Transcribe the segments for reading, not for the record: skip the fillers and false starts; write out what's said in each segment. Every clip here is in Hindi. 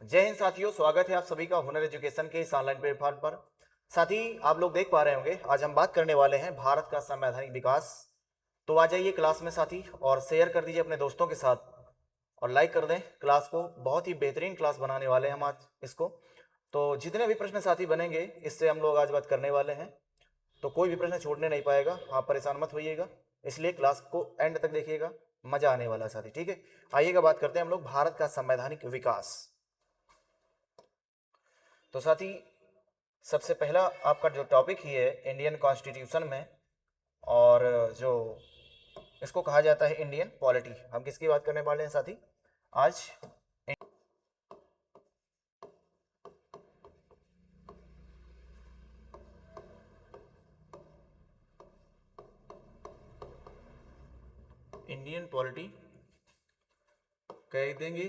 जय हिंद साथियों, स्वागत है आप सभी का हुनर एजुकेशन के इस ऑनलाइन प्लेटफॉर्म पर। साथी, आप लोग देख पा रहे होंगे आज हम बात करने वाले हैं भारत का संवैधानिक विकास। तो आ जाइए क्लास में साथी और शेयर कर दीजिए अपने दोस्तों के साथ और लाइक कर दें क्लास को। बहुत ही बेहतरीन क्लास बनाने वाले हैं हम आज इसको। तो जितने भी प्रश्न साथी बनेंगे इससे हम लोग आज बात करने वाले हैं, तो कोई भी प्रश्न छोड़ने नहीं पाएगा, आप परेशान मत होइएगा। इसलिए क्लास को एंड तक देखिएगा, मजा आने वाला है साथी। ठीक है, आइएगा बात करते हैं हम लोग भारत का संवैधानिक विकास। तो साथी, सबसे पहला आपका जो टॉपिक ही है इंडियन कॉन्स्टिट्यूशन में, और जो इसको कहा जाता है इंडियन पॉलिटी। हम किसकी बात करने वाले हैं साथी आज? इंडियन पॉलिटी कह देंगे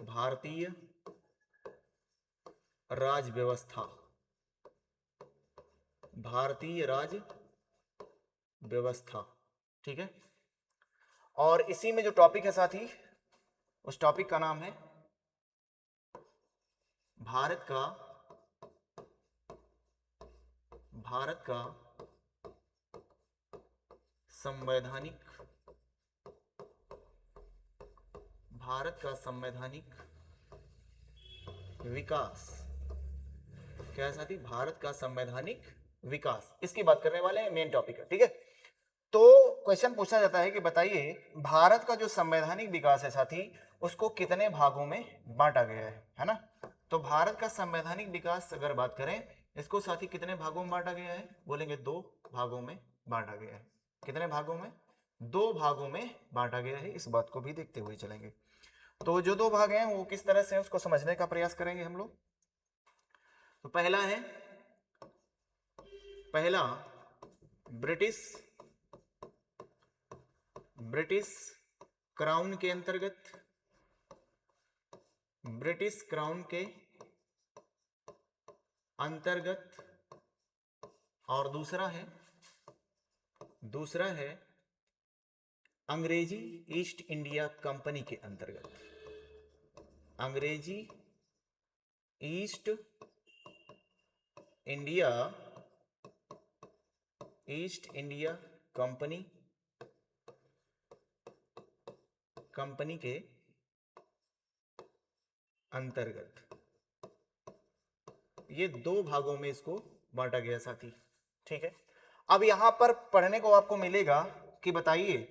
भारतीय राज व्यवस्था, भारतीय राज व्यवस्था। ठीक है, और इसी में जो टॉपिक है साथी, उस टॉपिक का नाम है भारत का संवैधानिक विकास। क्या है साथी? भारत का संवैधानिक विकास, इसकी बात करने वाले हैं, मेन टॉपिक है। ठीक है, तो क्वेश्चन पूछा जाता है कि बताइए भारत का जो संवैधानिक विकास है साथी, उसको कितने भागों में बांटा गया है ना? तो भारत का संवैधानिक विकास अगर बात करें, इसको साथी कितने भागों में बांटा गया है? बोलेंगे 2 भागों में बांटा गया है। कितने भागों में? 2 भागों में बांटा गया है। इस बात को भी देखते हुए चलेंगे। तो जो 2 भाग हैं वो किस तरह से, उसको समझने का प्रयास करेंगे हम लोग। तो पहला ब्रिटिश क्राउन के अंतर्गत, और दूसरा है अंग्रेजी ईस्ट इंडिया कंपनी के अंतर्गत। अंग्रेजी ईस्ट इंडिया कंपनी के अंतर्गत। ये 2 भागों में इसको बांटा गया साथी। ठीक है, अब यहां पर पढ़ने को आपको मिलेगा कि बताइए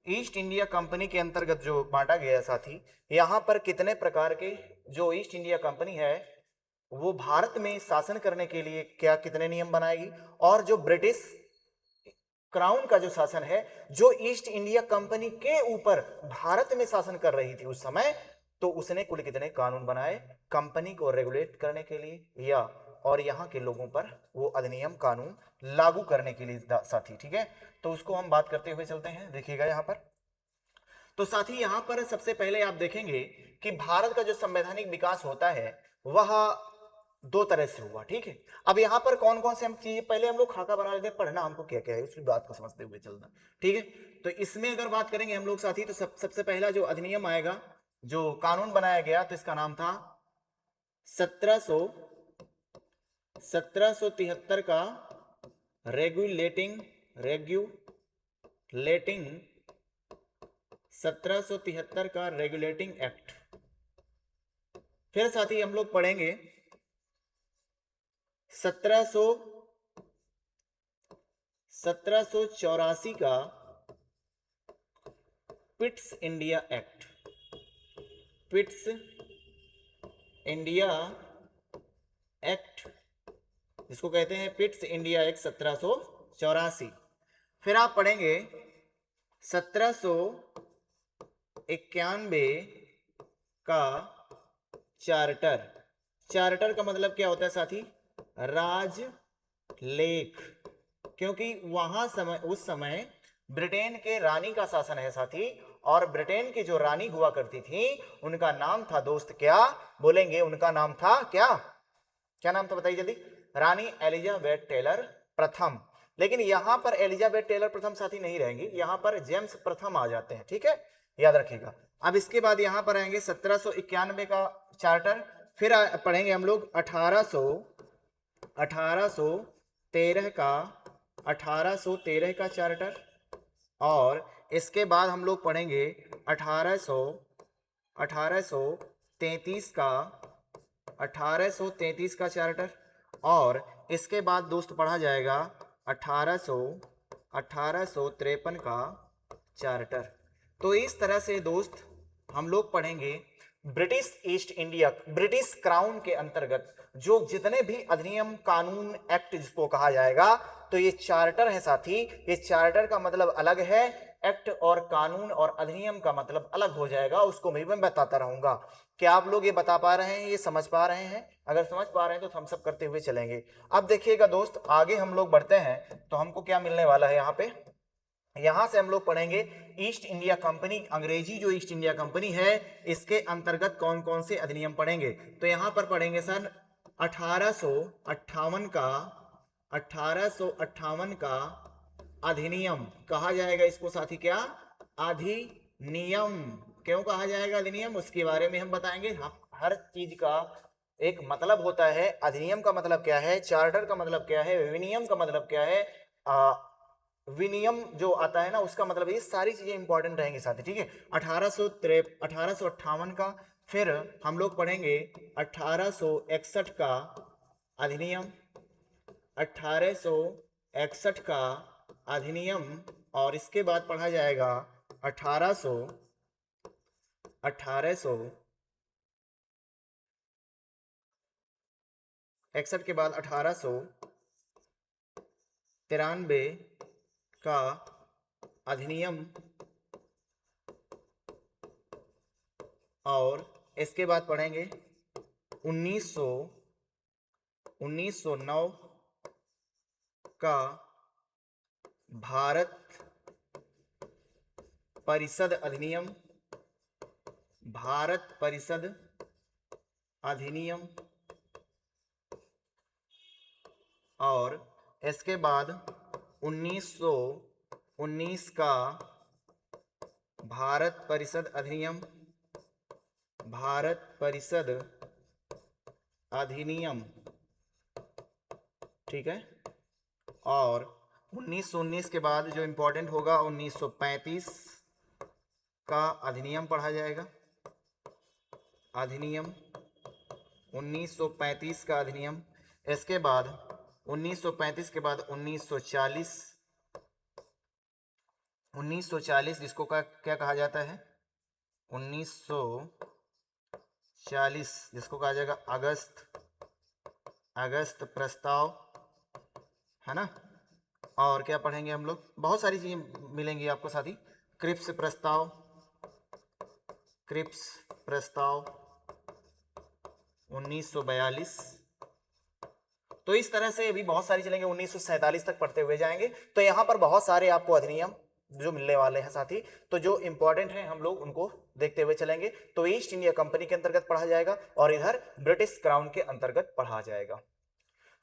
ईस्ट इंडिया कंपनी के अंतर्गत जो बांटा गया साथी, यहां पर कितने प्रकार के, जो ईस्ट इंडिया कंपनी है वो भारत में शासन करने के लिए क्या कितने नियम बनाएगी, और जो ब्रिटिश क्राउन का जो शासन है, जो ईस्ट इंडिया कंपनी के ऊपर भारत में शासन कर रही थी उस समय, तो उसने कुल कितने कानून बनाए कंपनी को रेगुलेट करने के लिए या और यहाँ के लोगों पर वो अधिनियम कानून लागू करने के लिए साथी। ठीक है, तो उसको हम बात करते हुए चलते हैं, देखिएगा यहाँ पर। तो साथी यहाँ पर सबसे पहले आप देखेंगे कि भारत का जो संवैधानिक विकास होता है वह 2 तरह से हुआ। ठीक है, अब यहाँ पर कौन कौन से हम चीजें, पहले हम लोग खाका बना लेते हैं, पढ़ना हमको क्या क्या है उस बात को समझते हुए चलना। ठीक है, तो इसमें अगर बात करेंगे हम लोग साथी, तो सबसे पहला जो अधिनियम आएगा, जो कानून बनाया गया, तो इसका नाम था 1773 का रेगुलेटिंग 1773 का रेगुलेटिंग एक्ट। फिर साथी हम लोग पढ़ेंगे 1784 का पिट्स इंडिया एक्ट, जिसको कहते हैं पिट्स इंडिया एक्ट 1784। फिर आप पढ़ेंगे 1791 का चार्टर का मतलब क्या होता है साथी? राजलेख, क्योंकि उस समय ब्रिटेन के रानी का शासन है साथी, और ब्रिटेन की जो रानी हुआ करती थी उनका नाम था दोस्त, क्या बोलेंगे? उनका नाम था क्या नाम था बताइए जल्दी? रानी एलिजाबेथ टेलर प्रथम। लेकिन यहां पर एलिजाबेथ टेलर प्रथम साथी नहीं रहेंगी, यहां पर जेम्स प्रथम आ जाते हैं, ठीक है, याद रखिएगा। अब इसके बाद यहां पर आएंगे 1791 का चार्टर, फिर पढ़ेंगे हम लोग 1813 का चार्टर, और इसके बाद हम लोग पढ़ेंगे 1833 का चार्टर, और इसके बाद दोस्त पढ़ा जाएगा 1853 का चार्टर। तो इस तरह से दोस्त हम लोग पढ़ेंगे ब्रिटिश क्राउन के अंतर्गत जो जितने भी अधिनियम, कानून, एक्ट जिसको कहा जाएगा, तो ये चार्टर है साथी। ये चार्टर का मतलब अलग है, एक्ट और कानून और अधिनियम का मतलब अलग हो जाएगा, उसको मैं बताता रहूंगा। क्या आप लोग ये बता पा रहे हैं, ये समझ पा रहे हैं? अगर समझ पा रहे हैं तो हम सब करते हुए चलेंगे। अब देखिएगा दोस्त, आगे हम लोग बढ़ते हैं तो हमको क्या मिलने वाला है यहाँ पे, यहां से हम लोग पढ़ेंगे ईस्ट इंडिया कंपनी, अंग्रेजी जो ईस्ट इंडिया कंपनी है, इसके अंतर्गत कौन कौन से अधिनियम पढ़ेंगे। तो यहां पर पढ़ेंगे सन 1858 का अधिनियम कहा जाएगा इसको साथी, क्या अधिनियम। क्यों कहा जाएगा अधिनियम, उसके बारे में हम बताएंगे। हर चीज का एक मतलब होता है, अधिनियम का मतलब क्या है, चार्टर का मतलब क्या है, विनियम का मतलब क्या है, विनियम जो आता है ना उसका मतलब, ये सारी चीजें इंपॉर्टेंट रहेंगी साथी, ठीक है। 1858 का, फिर हम लोग पढ़ेंगे 1861 का अधिनियम, 1861 का अधिनियम, और इसके बाद पढ़ा जाएगा 1861 के बाद 1893 का अधिनियम, और इसके बाद पढ़ेंगे 1909 का भारत परिषद अधिनियम, भारत परिषद अधिनियम, और इसके बाद 1919 का भारत परिषद अधिनियम, भारत परिषद अधिनियम, ठीक है। और 1919 के बाद जो इंपॉर्टेंट होगा 1935 का अधिनियम पढ़ा जाएगा, अधिनियम 1935 का अधिनियम। इसके बाद 1935 के बाद 1940 जिसको क्या कहा जाता है, 1940 जिसको कहा जाएगा अगस्त प्रस्ताव, है ना। और क्या पढ़ेंगे हम लोग, बहुत सारी चीजें मिलेंगी आपको साथी, क्रिप्स प्रस्ताव 1942। तो इस तरह से अभी बहुत सारी चलेंगे, 1947 तक पढ़ते हुए जाएंगे। तो यहाँ पर बहुत सारे आपको अधिनियम जो मिलने वाले हैं साथी, तो जो इंपॉर्टेंट हैं हम लोग उनको देखते हुए चलेंगे। तो ईस्ट इंडिया कंपनी के अंतर्गत पढ़ा जाएगा और इधर ब्रिटिश क्राउन के अंतर्गत पढ़ा जाएगा।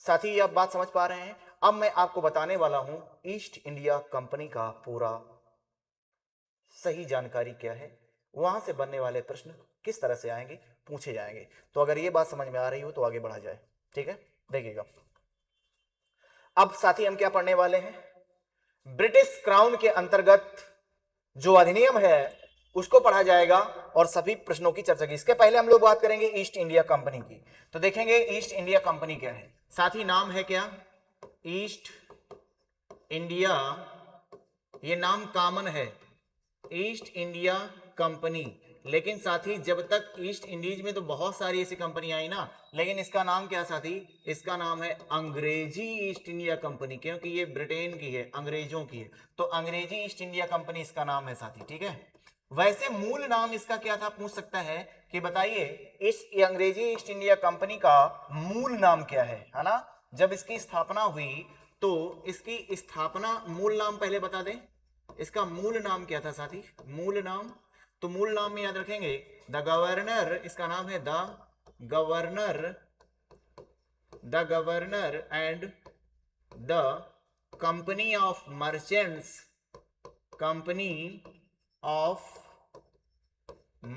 साथी आप बात समझ पा रहे हैं। अब मैं आपको बताने वाला हूं ईस्ट इंडिया कंपनी का पूरा सही जानकारी क्या है, वहां से बनने वाले प्रश्न किस तरह से आएंगे, पूछे जाएंगे। तो अगर ये बात समझ में आ रही हो तो आगे बढ़ा जाए, ठीक है। देखिएगा अब साथी हम क्या पढ़ने वाले हैं, ब्रिटिश क्राउन के अंतर्गत जो अधिनियम है उसको पढ़ा जाएगा और सभी प्रश्नों की चर्चा की। इसके पहले हम लोग बात करेंगे ईस्ट इंडिया कंपनी की। तो देखेंगे ईस्ट इंडिया कंपनी क्या है साथी, नाम है क्या, ईस्ट इंडिया, ये नाम कॉमन है, ईस्ट इंडिया कंपनी। लेकिन साथी जब तक ईस्ट इंडीज में तो बहुत सारी ऐसी कंपनी आई ना, लेकिन इसका नाम क्या साथी, इसका नाम है अंग्रेजी ईस्ट इंडिया कंपनी, क्योंकि ये ब्रिटेन की है, अंग्रेजों की है, तो अंग्रेजी ईस्ट इंडिया कंपनी इसका नाम है साथी, ठीक है। वैसे मूल नाम इसका क्या था, पूछ सकता है कि बताइए इस अंग्रेजी ईस्ट इंडिया कंपनी का मूल नाम क्या है ना। जब इसकी स्थापना हुई तो इसकी स्थापना, मूल नाम पहले बता दें, इसका मूल नाम क्या था साथी, मूल नाम, तो मूल नाम में याद रखेंगे द गवर्नर, इसका नाम है the governor and the company of merchants, company of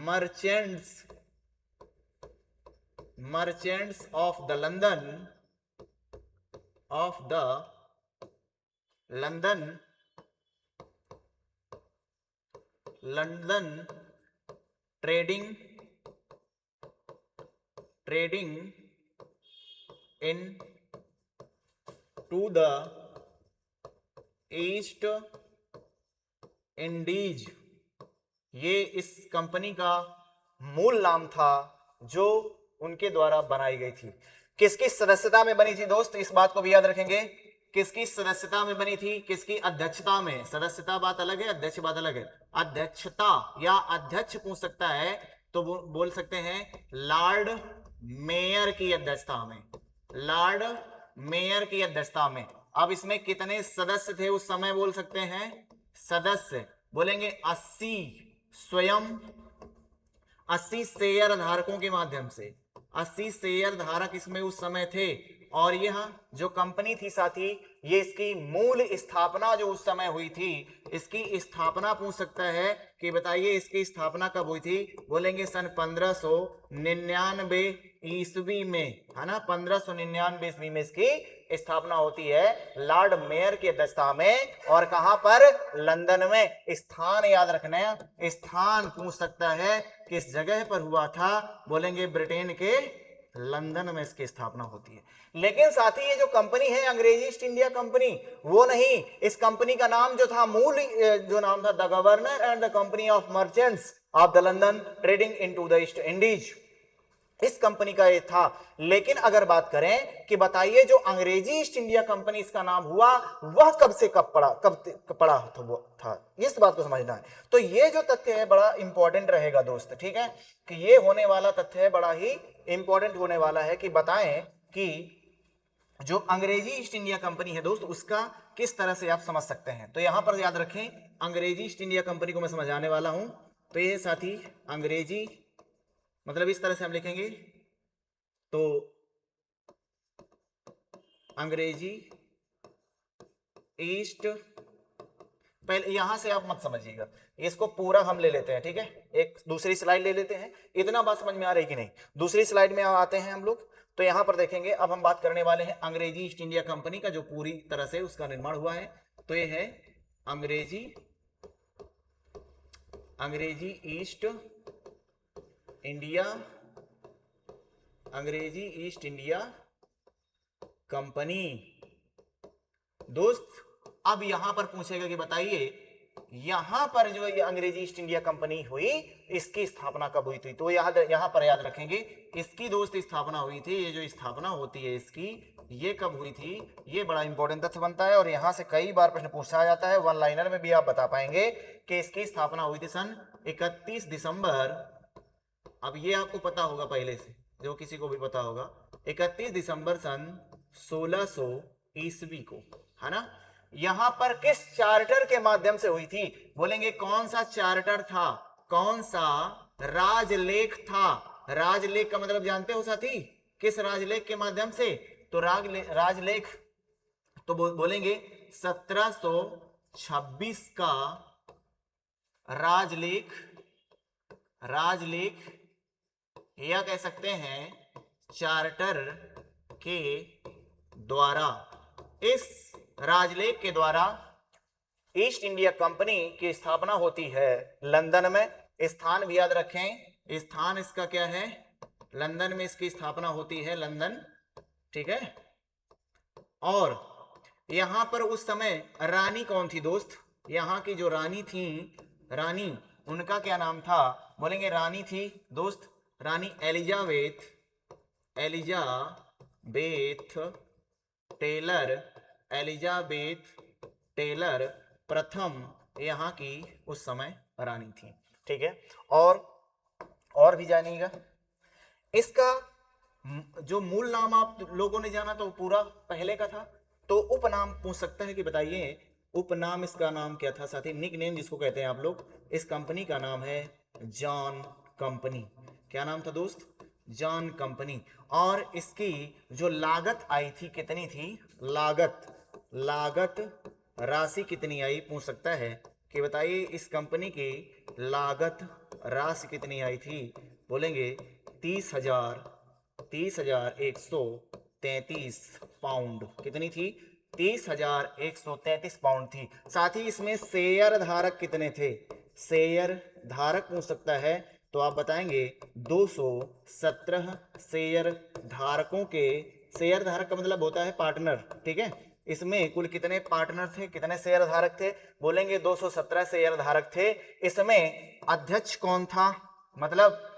merchants, merchants of the London, of the London, London trading, trading into the East Indies. ये इस कंपनी का मूल नाम था जो उनके द्वारा बनाई गई थी। किसकी सदस्यता में बनी थी दोस्त, इस बात को भी याद रखेंगे। किसकी सदस्यता में बनी थी, किसकी अध्यक्षता में। सदस्यता बात अलग है, अध्यक्ष बात अलग है। अध्यक्षता या अध्यक्ष पूछ सकता है तो बोल सकते हैं लॉर्ड मेयर की अध्यक्षता में, लॉर्ड मेयर की अध्यक्षता में। अब इसमें कितने सदस्य थे उस समय बोल सकते हैं, सदस्य बोलेंगे 80, स्वयं 80 शेयर धारकों के माध्यम से 80 शेयर धारक इसमें उस समय थे। और यह जो कंपनी थी साथी, ये इसकी मूल स्थापना जो उस समय हुई थी, इसकी स्थापना पूछ सकता है कि बताइए इसकी स्थापना कब हुई थी, बोलेंगे सन 1599 ईस्वी में, है ना। 1599 ईस्वी में इसकी स्थापना होती है लॉर्ड मेयर की अध्यक्षता में। और कहां पर, लंदन में। स्थान याद रखना, स्थान पूछ सकता है किस जगह पर हुआ था, बोलेंगे ब्रिटेन के लंदन में इसकी स्थापना होती है। लेकिन साथ ही ये जो कंपनी है अंग्रेजी ईस्ट इंडिया कंपनी, वो नहीं, इस कंपनी का नाम जो था, मूल जो नाम था, the governor and the company of merchants of the London trading into the East Indies, इस कंपनी का ये था। लेकिन अगर बात करें कि बताइए जो अंग्रेजी ईस्ट इंडिया कंपनी इसका नाम हुआ, वह कब से कब पड़ा था, इस बात को समझना है। तो ये जो तथ्य है बड़ा इंपॉर्टेंट रहेगा दोस्त, ठीक है, कि ये होने वाला तथ्य है बड़ा ही इंपॉर्टेंट होने वाला है कि बताएं कि जो अंग्रेजी ईस्ट इंडिया कंपनी है दोस्त, उसका किस तरह से आप समझ सकते हैं। तो यहां पर याद रखें, अंग्रेजी ईस्ट इंडिया कंपनी को मैं समझाने वाला हूं। तो ये साथी अंग्रेजी, मतलब इस तरह से हम लिखेंगे, तो अंग्रेजी ईस्ट, पहले यहां से आप मत समझिएगा, इसको पूरा हम ले लेते हैं, ठीक है। एक दूसरी स्लाइड ले लेते हैं, इतना बात समझ में आ रही कि नहीं। दूसरी स्लाइड में आते हैं हम लोग। तो यहां पर देखेंगे, अब हम बात करने वाले हैं अंग्रेजी ईस्ट इंडिया कंपनी का, जो पूरी तरह से उसका निर्माण हुआ है। तो ये है अंग्रेजी ईस्ट इंडिया, अंग्रेजी ईस्ट इंडिया कंपनी दोस्त। अब यहां पर पूछेगा कि बताइए यहां पर जो ये अंग्रेजी ईस्ट इंडिया कंपनी हुई, इसकी स्थापना कब हुई थी। तो यहां पर याद रखेंगे, इसकी दोस्त स्थापना हुई थी। ये जो स्थापना होती है इसकी, ये कब हुई थी, ये बड़ा इंपॉर्टेंट तथ्य बनता है। और यहां से कई बार प्रश्न पूछा जाता है, वन लाइनर में भी आप बता पाएंगे कि इसकी स्थापना हुई थी सन 31 दिसंबर। अब ये आपको पता होगा पहले से, जो किसी को भी पता होगा, 31 दिसंबर सन 1600 ईस्वी को, है ना। यहां पर किस चार्टर के माध्यम से हुई थी, बोलेंगे कौन सा चार्टर था, कौन सा राजलेख था। राजलेख का मतलब जानते हो साथी, किस राजलेख के माध्यम से, तो राजलेख, तो बोलेंगे 1726 का राजलेख, या कह सकते हैं चार्टर के द्वारा। इस राजलेख के द्वारा ईस्ट इंडिया कंपनी की स्थापना होती है लंदन में। स्थान भी याद रखें, स्थान इसका क्या है, लंदन में इसकी स्थापना होती है, लंदन, ठीक है। और यहां पर उस समय रानी कौन थी दोस्त, यहां की जो रानी थी, रानी, उनका क्या नाम था, बोलेंगे रानी थी दोस्त, रानी एलिजाबेथ टेलर प्रथम यहाँ की उस समय रानी थी, ठीक है। और भी जानिएगा, इसका जो मूल नाम आप लोगों ने जाना तो पूरा पहले का था। तो उपनाम पूछ सकता है कि बताइए उपनाम, इसका नाम क्या था साथी, निक नेम जिसको कहते हैं आप लोग। इस कंपनी का नाम है जॉन कंपनी। क्या नाम था दोस्त, जॉन कंपनी। और इसकी जो लागत आई थी, कितनी थी, लागत राशि कितनी आई, पूछ सकता है कि बताइए इस कंपनी की लागत राशि कितनी आई थी। बोलेंगे 30,133 पाउंड। कितनी थी? 30,133 पाउंड थी। साथ ही इसमें शेयर धारक कितने थे? शेयर धारक पूछ सकता है, तो आप बताएंगे 217 शेयर धारकों के। शेयर धारक का मतलब होता है पार्टनर, ठीक है। इसमें कुल कितने पार्टनर थे, कितने शेयर धारक थे? बोलेंगे 217 शेयर धारक थे। इसमें अध्यक्ष कौन था? मतलब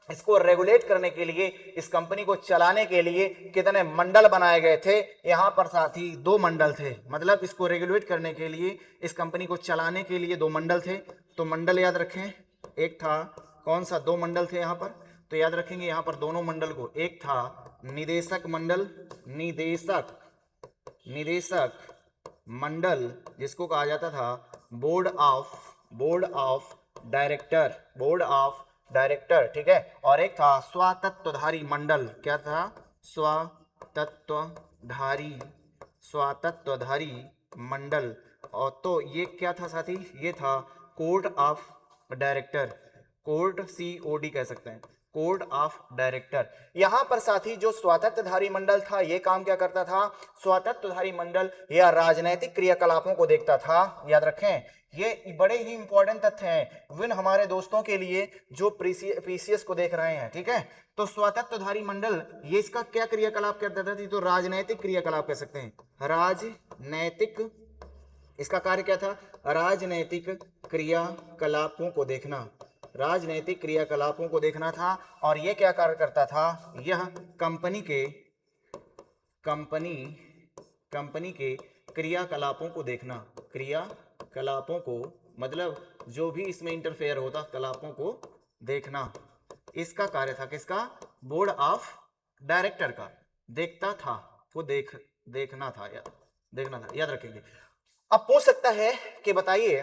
इसको रेगुलेट करने के लिए, इस कंपनी को चलाने के लिए कितने मंडल बनाए गए थे? यहां पर साथी 2 मंडल थे। मतलब इसको रेगुलेट करने के लिए, इस कंपनी को चलाने के लिए 2 मंडल थे। तो मंडल याद रखें, एक था कौन सा, 2 मंडल थे यहां पर, तो याद रखेंगे यहां पर दोनों मंडल को। एक था निदेशक मंडल, निदेशक मंडल जिसको कहा जाता था बोर्ड ऑफ डायरेक्टर, ठीक है। और एक था स्वातत्वधारी मंडल। क्या था? स्वातत्वधारी मंडल। और तो ये क्या था साथी? ये था court of director, court COD कह सकते हैं, कोड ऑफ डायरेक्टर। यहां पर साथी जो स्वातंत्रधारी मंडल था, यह काम क्या करता था? स्वातंत्रधारी मंडल या राजनैतिक क्रियाकलापों को देखता था। याद रखें, ये बड़े ही इंपॉर्टेंट तथ्य हैं विन हमारे दोस्तों के लिए जो PCS को देख रहे हैं, ठीक है। तो स्वातंत्रधारी मंडल ये इसका क्या क्रियाकलाप करता था? तो राजनैतिक क्रियाकलाप कह सकते हैं, राजनैतिक। इसका कार्य क्या था? राजनैतिक क्रियाकलापों को देखना, राजनैतिक क्रियाकलापों को देखना था। और यह क्या कार्य करता था? यह कंपनी के क्रियाकलापों को देखना, क्रियाकलापों को मतलब जो भी इसमें इंटरफेयर होता, कलापों को देखना, इसका कार्य था। किसका? बोर्ड ऑफ डायरेक्टर का। देखता था, वो देखना था, याद रखेंगे। अब पूछ सकता है कि बताइए,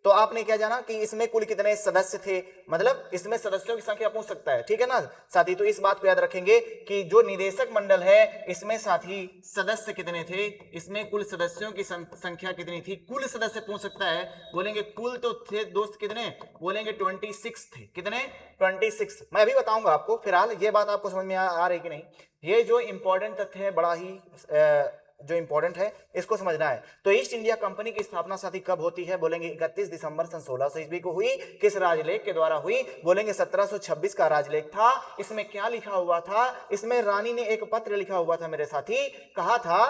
तो आपने क्या जाना कि इसमें कुल कितने सदस्य थे, मतलब इसमें सदस्यों की संख्या पूछ सकता है, ठीक है ना साथी। तो इस बात को याद रखेंगे कि जो निदेशक मंडल है, इसमें साथी सदस्य कितने थे, इसमें कुल सदस्यों की संख्या कितनी थी? कुल सदस्य पूछ सकता है। बोलेंगे कुल तो थे दोस्त कितने? बोलेंगे 26 थे। कितने? 26। मैं अभी बताऊंगा आपको। फिलहाल ये बात आपको समझ में आ रही कि नहीं? ये जो इंपॉर्टेंट तथ्य है, बड़ा ही जो इंपॉर्टेंट है, इसको समझना है। तो ईस्ट इंडिया कंपनी की स्थापना साथी कब होती है? बोलेंगे 31 दिसंबर सन 1600 ईस्वी को हुई। किस राजलेख के द्वारा हुई? बोलेंगे 1726 का राजलेख था। इसमें क्या लिखा हुआ था? इसमें रानी ने एक पत्र लिखा हुआ था मेरे साथी, कहा था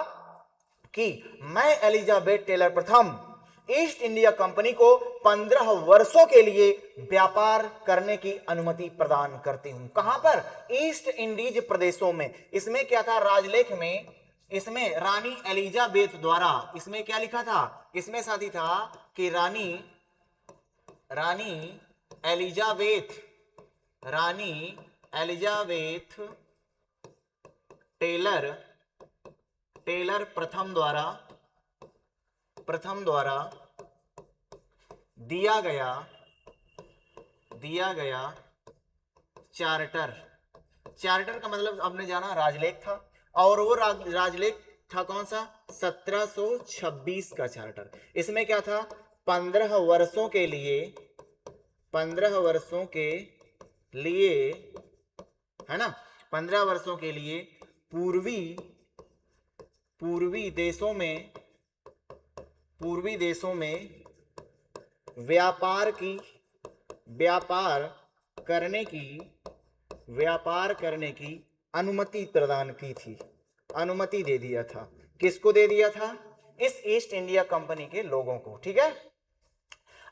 कि मैं एलिजाबेथ टेलर प्रथम ईस्ट इंडिया कंपनी को 15 वर्षों के लिए व्यापार करने की अनुमति प्रदान करती हूं। कहां पर? ईस्ट इंडीज प्रदेशों में। इसमें क्या था? राजलेख में इसमें रानी एलिजाबेथ द्वारा, इसमें क्या लिखा था? इसमें साथी था कि रानी एलिजाबेथ टेलर प्रथम द्वारा दिया गया चार्टर का मतलब आपने जाना राजलेख था। और वो राजलेख था कौन सा? 1726 का चार्टर। इसमें क्या था? 15 वर्षों के लिए है ना, 15 वर्षों के लिए पूर्वी देशों में व्यापार करने की अनुमति प्रदान की थी, अनुमति दे दिया था। किसको दे दिया था? इस ईस्ट इंडिया कंपनी के लोगों को, ठीक है।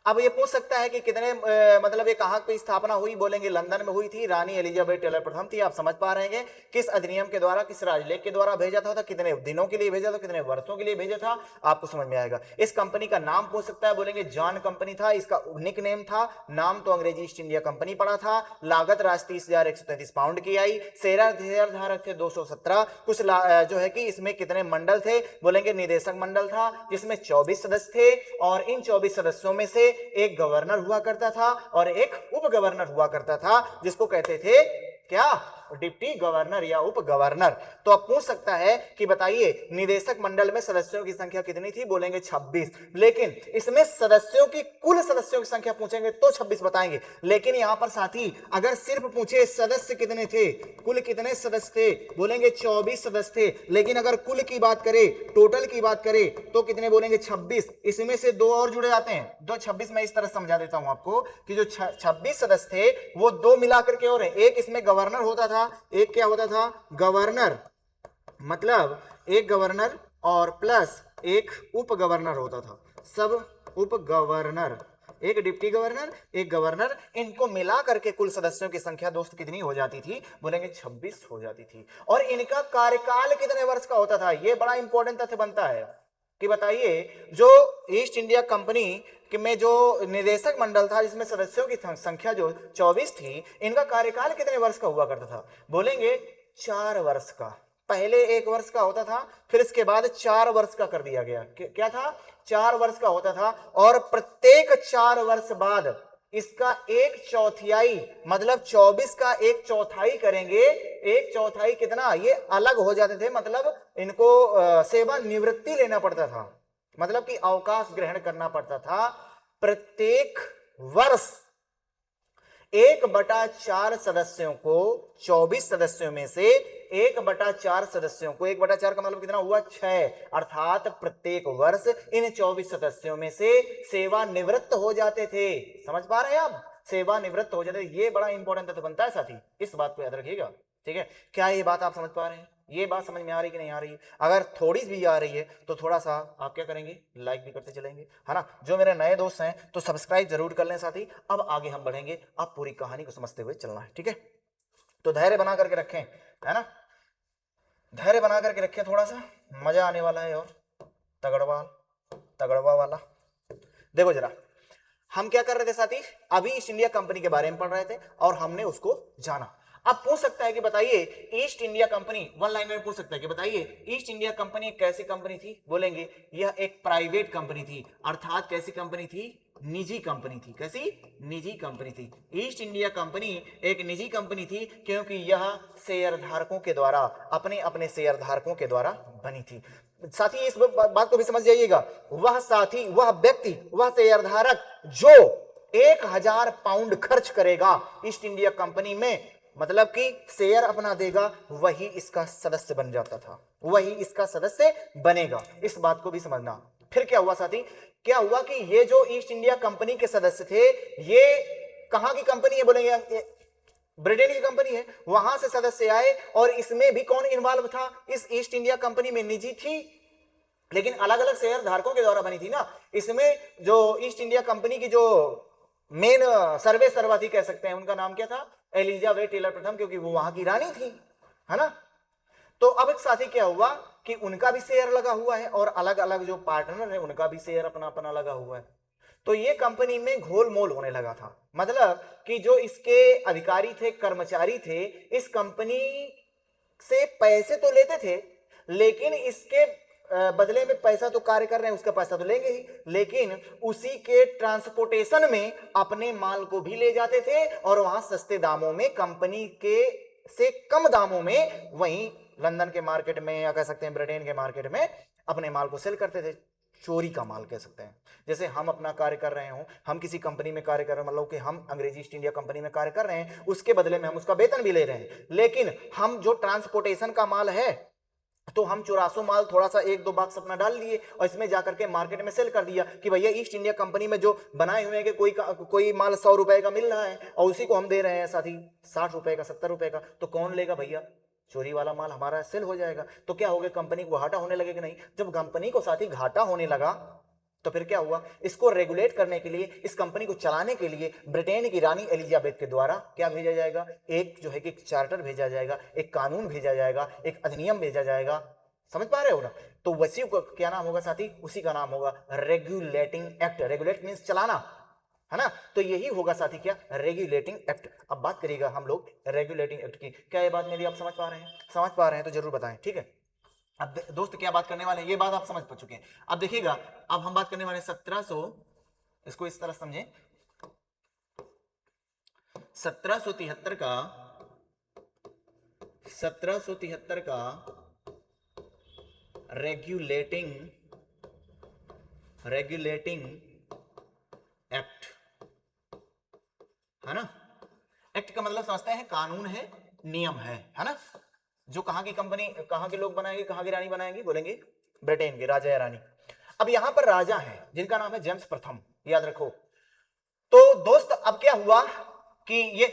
अब ये पूछ सकता है कि कितने मतलब ये कहां पे स्थापना हुई? बोलेंगे लंदन में हुई थी। रानी एलिजाबेथ टेलर प्रथम थी। आप समझ पा रहे हैं किस अधिनियम के द्वारा, किस राजलेख के द्वारा भेजा था, कितने दिनों के लिए भेजा था, कितने वर्षों के लिए भेजा था, आपको समझ में आएगा। इस कंपनी का नाम पूछ सकता है। बोलेंगे जॉन कंपनी था, इसका निक नेम था। नाम तो अंग्रेजी ईस्ट इंडिया कंपनी पड़ा था। लागत राशि 30,133 पाउंड की आई। शेयर धारक थे 217। कुछ जो है कि इसमें कितने मंडल थे? बोलेंगे निदेशक मंडल था, जिसमें 24 सदस्य थे। और इन 24 सदस्यों में से एक गवर्नर हुआ करता था और एक उप गवर्नर हुआ करता था, जिसको कहते थे क्या? डिप्टी गवर्नर या उप गवर्नर। तो अब पूछ सकता है कि बताइए निदेशक मंडल में सदस्यों की संख्या कितनी थी, बोलेंगे 26। लेकिन इसमें सदस्यों की कुल सदस्यों की संख्या पूछेंगे तो 26 बताएंगे। लेकिन यहां पर साथी अगर सिर्फ पूछे सदस्य कितने थे, कुल कितने सदस्य थे, बोलेंगे 24 सदस्य थे। लेकिन अगर कुल की बात करें, टोटल की बात करें तो कितने, बोलेंगे 26। इसमें से दो और जुड़े जाते हैं, दो 26 मैं इस तरह समझा देता हूं आपको कि जो 26 सदस्य थे वो दो मिलाकर के और है, एक इसमें गवर्नर होता था, एक क्या होता था, गवर्नर, मतलब एक गवर्नर और प्लस एक उप गवर्नर होता था, सब उप गवर्नर, एक डिप्टी गवर्नर, एक गवर्नर, इनको मिला करके कुल सदस्यों की संख्या दोस्त कितनी हो जाती थी, बोलेंगे 26 हो जाती थी। और इनका कार्यकाल कितने वर्ष का होता था, यह बड़ा इंपॉर्टेंट तथ्य बनता है कि बताइए जो ईस्ट इंडिया कंपनी में जो निदेशक मंडल था जिसमें सदस्यों की संख्या जो 24 थी, इनका कार्यकाल कितने वर्ष का हुआ करता था, बोलेंगे 4 वर्ष का। पहले 1 वर्ष का होता था, फिर इसके बाद 4 वर्ष का कर दिया गया। क्या था, 4 वर्ष का होता था। और प्रत्येक 4 वर्ष बाद इसका 1/4 मतलब 24 का 1/4 करेंगे, 1/4 कितना, ये अलग हो जाते थे, मतलब इनको सेवा निवृत्ति लेना पड़ता था, मतलब कि अवकाश ग्रहण करना पड़ता था। प्रत्येक वर्ष 1/4 सदस्यों को, 24 सदस्यों में से 1/4 सदस्यों को, 1/4 का मतलब कितना हुआ, 6, अर्थात प्रत्येक वर्ष इन 24 सदस्यों में से सेवा निवृत्त हो जाते थे। समझ पा रहे हैं आप, सेवा निवृत्त हो जाते थे। ये बड़ा इंपॉर्टेंट तथ्य बनता है साथी, इस बात को याद रखिएगा, ठीक है। क्या ये बात आप समझ पा रहे हैं, ये बात समझ में आ रही कि नहीं आ रही है? अगर थोड़ी भी आ रही है तो थोड़ा सा आप क्या करेंगे, लाइक भी करते चलेंगे, है ना। जो मेरे नए दोस्त हैं तो सब्सक्राइब जरूर कर लें साथी। अब आगे हम बढ़ेंगे, अब पूरी कहानी को समझते हुए चलना है, ठीक है। तो धैर्य बना करके रखें, है ना, धैर्य बना करके रखें, थोड़ा सा मजा आने वाला है और तगड़वा तगड़वा वाला। देखो जरा, हम क्या कर रहे थे साथी, अभी ईस्ट इंडिया कंपनी के बारे में पढ़ रहे थे और हमने उसको जाना। अब पूछ सकता है कि बताइए east India company, one line में पूछ सकता है कि बताइए ईस्ट इंडिया कंपनी एक कैसी कंपनी थी, बोलेंगे यह एक प्राइवेट कंपनी थी, अर्थात कैसी कंपनी थी, निजी कंपनी थी। कैसी, निजी कंपनी थी। ईस्ट इंडिया कंपनी एक निजी कंपनी थी क्योंकि यह शेयरधारकों के द्वारा, अपने अपने शेयरधारकों के द्वारा बनी थी। साथी इस बात को भी समझ जाइएगा, वह साथी, वह व्यक्ति, वह शेयरधारक जो 1000 पाउंड खर्च करेगा ईस्ट इंडिया कंपनी में, मतलब कि शेयर अपना देगा, वही इसका सदस्य बन जाता था, वही इसका सदस्य बनेगा। इस बात को भी समझना। फिर क्या हुआ साथी, क्या हुआ कि ये जो ईस्ट इंडिया कंपनी के सदस्य थे, ये कहां की कंपनी है, बोलेंगे ब्रिटेन की कंपनी है, वहां से सदस्य आए। और इसमें भी कौन इन्वॉल्व था, इस ईस्ट इंडिया कंपनी में निजी थी लेकिन अलग अलग शेयर धारकों के द्वारा बनी थी ना। इसमें जो ईस्ट इंडिया कंपनी की जो मेन सर्वे सर्वा थी कह सकते हैं, उनका नाम क्या था, एलिजाबेथ टेलर प्रथम, क्योंकि वो वहां की रानी थी, है ना। तो अब एक साथी क्या हुआ कि उनका भी शेयर लगा हुआ है और अलग अलग जो पार्टनर है उनका भी शेयर अपना अपना लगा हुआ है। तो ये कंपनी में घोलमोल होने लगा था, मतलब कि जो इसके अधिकारी थे, कर्मचारी थे, इस कंपनी से पैसे तो लेते थे लेकिन इसके बदले में पैसा तो कार्य कर रहे हैं, उसका पैसा तो लेंगे ही, लेकिन उसी के ट्रांसपोर्टेशन में अपने माल को भी ले जाते थे और वहां सस्ते दामों में, कंपनी के से कम दामों में, वहीं लंदन के मार्केट में या कह सकते हैं ब्रिटेन के मार्केट में अपने माल को सेल करते थे। चोरी का माल कह सकते हैं। जैसे हम अपना कार्य कर रहे हो, हम किसी कंपनी में कार्य कर रहे हैं, मतलब कि हम अंग्रेजी ईस्ट इंडिया कंपनी में कार्य कर रहे हैं, उसके बदले में हम उसका वेतन भी ले रहे हैं, लेकिन हम जो ट्रांसपोर्टेशन का माल है तो हम चुरासू माल थोड़ा सा 1-2 बॉक्स अपना डाल दिए और इसमें जाकर के मार्केट में सेल कर दिया कि भैया ईस्ट इंडिया कंपनी में जो बनाए हुए हैं कि कोई माल 100 रुपए का मिल रहा है और उसी को हम दे रहे हैं साथ ही 60 रुपए का, 70 रुपए का, तो कौन लेगा भैया, चोरी वाला माल हमारा सेल हो जाएगा। तो क्या हो गया, कंपनी को घाटा होने लगेगा नहीं। जब कंपनी को साथ ही घाटा होने लगा तो फिर क्या हुआ, इसको रेगुलेट करने के लिए, इस कंपनी को चलाने के लिए ब्रिटेन की रानी एलिजाबेथ के द्वारा क्या भेजा जाएगा, एक जो है कि चार्टर भेजा जाएगा, एक कानून भेजा जाएगा, एक अधिनियम भेजा जाएगा। समझ पा रहे हो ना। तो वैसी को क्या नाम होगा साथी, उसी का नाम होगा रेगुलेटिंग एक्ट। रेगुलेट मींस चलाना, है ना। तो यही होगा साथी क्या, रेगुलेटिंग एक्ट। अब बात करिएगा हम लोग रेगुलेटिंग एक्ट की। क्या ये बात मेरी आप समझ पा रहे हैं, समझ पा रहे हैं तो जरूर बताएं, ठीक है। अब दोस्त क्या बात करने वाले हैं, ये बात आप समझ पा चुके हैं। अब देखिएगा, अब हम बात करने वाले 1700, इसको इस तरह समझें, 1773 का 1773 का रेगुलेटिंग एक्ट, है ना। एक्ट का मतलब समझते हैं कानून है, नियम है ना। जो कहां की कंपनी, कहां के लोग बनाएंगे, कहां की रानी बनाएंगे, बोलेंगे ब्रिटेन के राजा या रानी। अब यहां पर राजा है जिनका नाम है जेम्स प्रथम, याद रखो। तो दोस्त अब क्या हुआ कि ये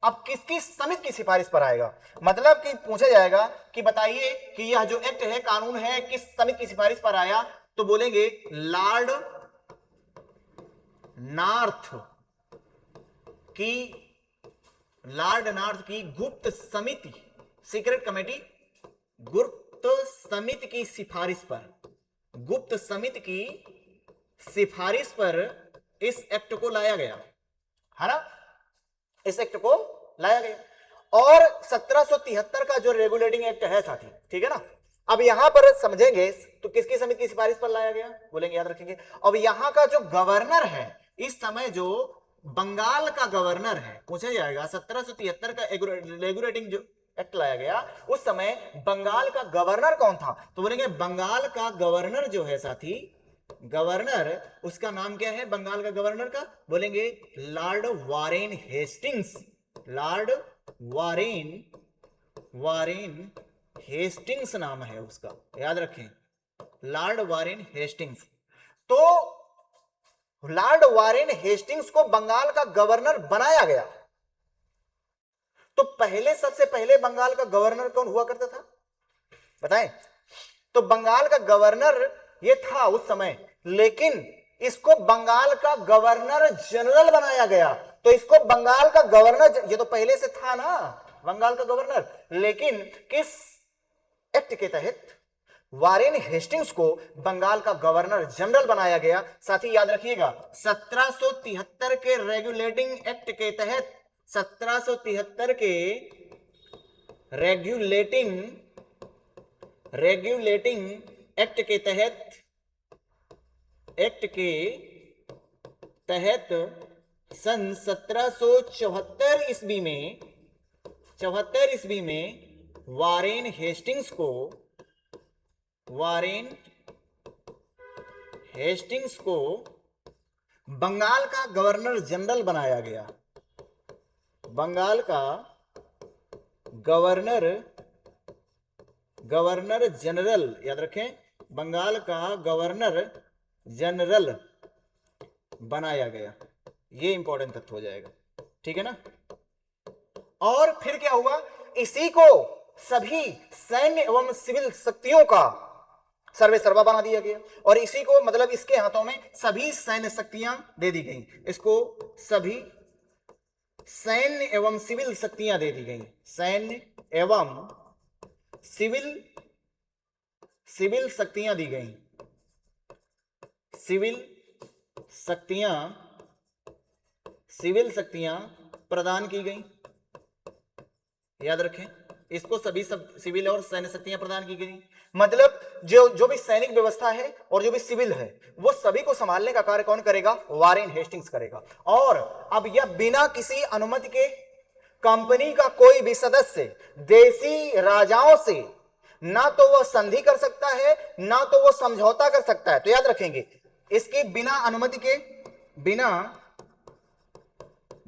अब किसकी समिति की सिफारिश पर आएगा, मतलब कि पूछा जाएगा कि बताइए कि यह जो एक्ट है, कानून है, किस समिति की सिफारिश पर आया, तो बोलेंगे लॉर्ड नॉर्थ की गुप्त समिति, सीक्रेट कमेटी, गुप्त समिति की सिफारिश पर, गुप्त समिति की सिफारिश पर इस एक्ट को लाया गया, है ना। इस एक्ट को लाया गया। और 1773 का जो रेगुलेटिंग एक्ट है साथी, ठीक है ना। अब यहां पर समझेंगे तो किसकी समिति की सिफारिश पर लाया गया, बोलेंगे याद रखेंगे। अब यहां का जो गवर्नर है इस समय, जो बंगाल का गवर्नर है, पूछा जाएगा 1773 का रेगुलेटिंग जो एक्ट लाया गया उस समय बंगाल का गवर्नर कौन था, तो बोलेंगे बंगाल का गवर्नर जो है साथी, गवर्नर, उसका नाम क्या है बंगाल का गवर्नर का, बोलेंगे Lord Warren Hastings. Lord Warren Hastings नाम है उसका, याद रखें, लॉर्ड वारेन हेस्टिंग्स। तो लॉर्ड वारेन हेस्टिंग्स को बंगाल का गवर्नर बनाया गया। तो पहले, सबसे पहले बंगाल का गवर्नर कौन हुआ करता था, बताएं। तो बंगाल का गवर्नर ये था उस समय, लेकिन इसको बंगाल का गवर्नर जनरल बनाया गया। तो इसको बंगाल का गवर्नर, ये तो पहले से था ना बंगाल का गवर्नर, लेकिन किस एक्ट के तहत वारेन हेस्टिंग्स को बंगाल का गवर्नर जनरल बनाया गया। साथी याद रखिएगा 1773 के रेगुलेटिंग एक्ट के तहत, 1773 के रेगुलेटिंग एक्ट के तहत सन 1774 ईस्वी में वारेन हेस्टिंग्स को बंगाल का गवर्नर जनरल बनाया गया। बंगाल का गवर्नर जनरल, याद रखें, बंगाल का गवर्नर जनरल बनाया गया। ये इंपॉर्टेंट तथ्य हो जाएगा, ठीक है ना। और फिर क्या हुआ, इसी को सभी सैन्य एवं सिविल शक्तियों का सर्वे सर्वा बना दिया गया, और इसी को मतलब इसके हाथों में सभी सैन्य शक्तियां दे दी गई। इसको सभी सैन्य एवं सिविल शक्तियां दे दी गई, सैन्य एवं सिविल शक्तियां दी गई, सिविल शक्तियां प्रदान की गई, याद रखें। इसको सभी सिविल और सैन्य शक्तियां प्रदान की गई, मतलब जो भी सैनिक व्यवस्था है और जो भी सिविल है वो सभी को संभालने का कार्य कौन करेगा, वारेन हेस्टिंग्स करेगा। और अब यह बिना किसी अनुमति के कंपनी का कोई भी सदस्य देसी राजाओं से ना तो वह संधि कर सकता है, ना तो वह समझौता कर सकता है। तो याद रखेंगे, इसके बिना अनुमति के,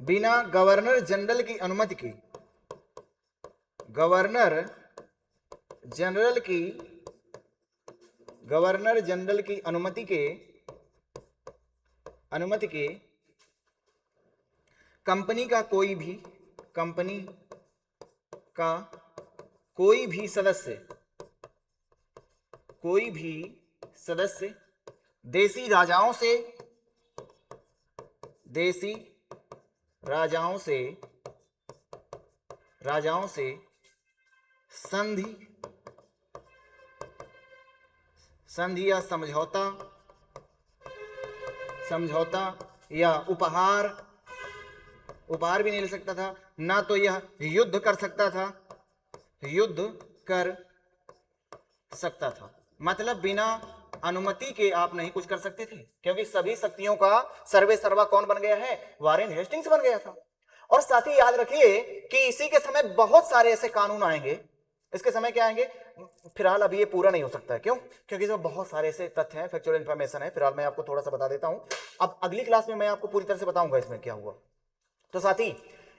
बिना गवर्नर जनरल की अनुमति के, गवर्नर जनरल की अनुमति के कंपनी का कोई भी सदस्य देसी राजाओं से संधि या समझौता या उपहार भी नहीं ले सकता था, ना तो यह युद्ध कर सकता था। मतलब बिना अनुमति के आप नहीं कुछ कर सकते थे, क्योंकि सभी शक्तियों का सर्वे सर्वा कौन बन गया है, वारेन हेस्टिंग्स बन गया था। और साथ ही याद रखिए कि इसी के समय बहुत सारे ऐसे कानून आएंगे, इसके समय क्या आएंगे, फिलहाल अभी ये पूरा नहीं हो सकता है, क्यों, क्योंकि इसमें बहुत सारे ऐसे तथ्य हैं, फैक्चुअल इंफॉर्मेशन है, फिलहाल मैं आपको थोड़ा सा बता देता हूं, अब अगली क्लास में मैं आपको पूरी तरह से बताऊंगा इसमें क्या हुआ। तो साथी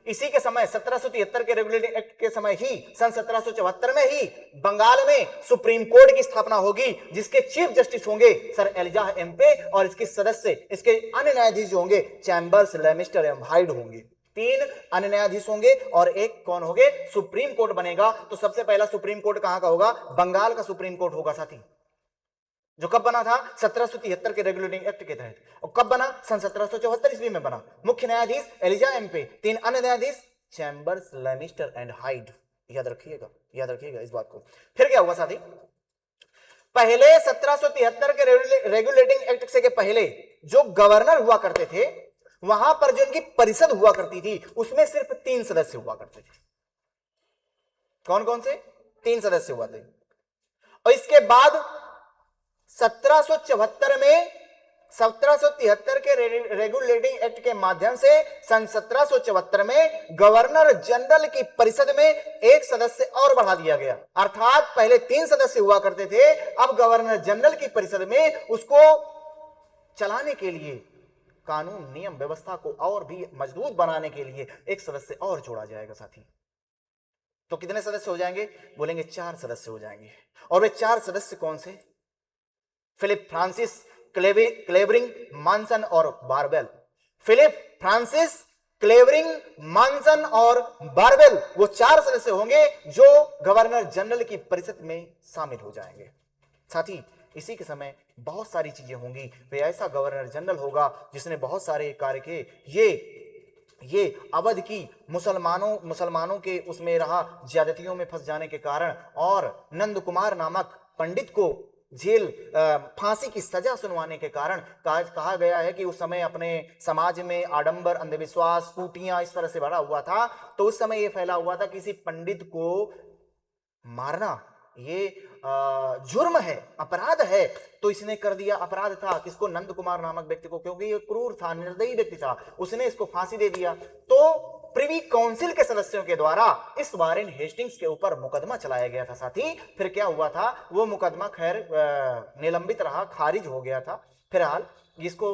इसी के समय 1773 के रेगुलेटिंग एक्ट के समय ही सन 1774 में ही बंगाल में सुप्रीम कोर्ट की स्थापना होगी, जिसके चीफ जस्टिस होंगे सर एलिजाह एम्पे, और इसके सदस्य, इसके अन्य न्यायाधीश होंगे चैम्बर्स, लेमिस्टर एवं हाइड होंगे। 3 अन्य न्यायाधीश होंगे और एक कौन होंगे, सुप्रीम कोर्ट बनेगा। तो सबसे पहला सुप्रीम कोर्ट कहां का होगा, बंगाल का सुप्रीम कोर्ट होगा साथी, जो कब बना था 1773 के रेगुलेटिंग एक्ट के तहत, और कब बना, सन 1774 ईस्वी में बना। मुख्य न्यायाधीश एलिजा एम्पे, 3 अन्य न्यायाधीश चैम्बर्स, लेमिस्टर एंड हाइड। याद रखिएगा, याद रखिएगा इस बात को। फिर क्या हुआ साथी, पहले 1773 के रेगुलेटिंग एक्ट से के पहले जो गवर्नर हुआ करते थे, वहां पर जो इनकी परिषद हुआ करती थी, उसमें सिर्फ 3 सदस्य हुआ करते थे। कौन कौन से, 3 सदस्य हुआ थे। और इसके बाद 1774 में 1773 के रेगुलेटिंग एक्ट के माध्यम से सन 1774 में गवर्नर जनरल की परिषद में एक सदस्य और बढ़ा दिया गया, अर्थात पहले 3 सदस्य हुआ करते थे, अब गवर्नर जनरल की परिषद में उसको चलाने के लिए, कानून नियम व्यवस्था को और भी मजबूत बनाने के लिए एक सदस्य और जोड़ा जाएगा साथी। तो कितने सदस्य हो जाएंगे, बोलेंगे 4 सदस्य हो जाएंगे। और वे 4 सदस्य कौन से, फिलिप फ्रांसिस, क्लेवरिंग, मानसन और बारवेल। फिलिप फ्रांसिस, क्लेवरिंग, मानसन और बारवेल, वो 4 सदस्य होंगे जो गवर्नर जनरल की परिषद में शामिल हो जाएंगे। साथी इसी के समय बहुत सारी चीजें होंगी, वे ऐसा गवर्नर जनरल होगा जिसने बहुत सारे कार्य किए। ये अवध की मुसलमानों के उसमें रहा ज्यादतियों में फंस जाने के कारण, और नंद कुमार नामक पंडित को जेल फांसी की सजा सुनवाने के कारण कहा गया है कि उस समय अपने समाज में आडंबर, अंधविश्वास, कूटियां इस तरह से भरा हुआ था। तो उस समय यह फैला हुआ था किसी पंडित को मारना ये जुर्म है, अपराध है। तो इसने कर दिया, अपराध था किसको, नंद कुमार नामक व्यक्ति को, क्योंकि ये क्रूर था, निर्दयी व्यक्ति था, उसने इसको फांसी दे दिया। तो प्रिवी काउंसिल के सदस्यों के द्वारा इस वारेन हेस्टिंग्स के ऊपर मुकदमा चलाया गया था साथी। फिर क्या हुआ था, वो मुकदमा खैर निलंबित रहा, खारिज हो गया था। फिलहाल जिसको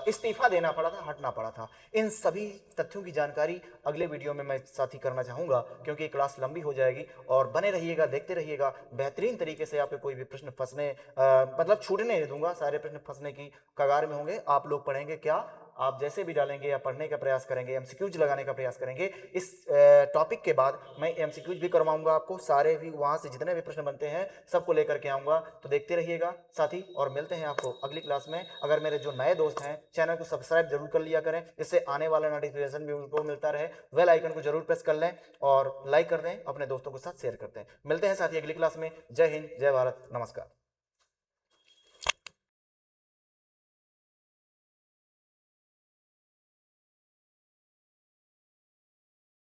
इस्तीफा देना पड़ा था, हटना पड़ा था। इन सभी तथ्यों की जानकारी अगले वीडियो में मैं साथी करना चाहूंगा, क्योंकि क्लास लंबी हो जाएगी। और बने रहिएगा, देखते रहिएगा, बेहतरीन तरीके से आपके कोई भी प्रश्न फंसने मतलब छूटने नहीं दूंगा, सारे प्रश्न फंसने की कगार में होंगे। आप लोग पढ़ेंगे क्या, आप जैसे भी डालेंगे या पढ़ने का प्रयास करेंगे, एमसीक्यूज लगाने का प्रयास करेंगे। इस टॉपिक के बाद मैं एमसीक्यूज भी करवाऊंगा आपको, सारे भी वहां से जितने भी प्रश्न बनते हैं सबको लेकर के आऊंगा। तो देखते रहिएगा साथी, और मिलते हैं आपको अगली क्लास में। अगर मेरे जो नए दोस्त हैं, चैनल को सब्सक्राइब जरूर कर लिया करें, इससे आने वाला नोटिफिकेशन भी उनको मिलता रहे। बेल आइकन को जरूर प्रेस कर लें और लाइक कर दें, अपने दोस्तों के साथ शेयर करते हैं। मिलते हैं साथी अगली क्लास में। जय हिंद, जय भारत, नमस्कार।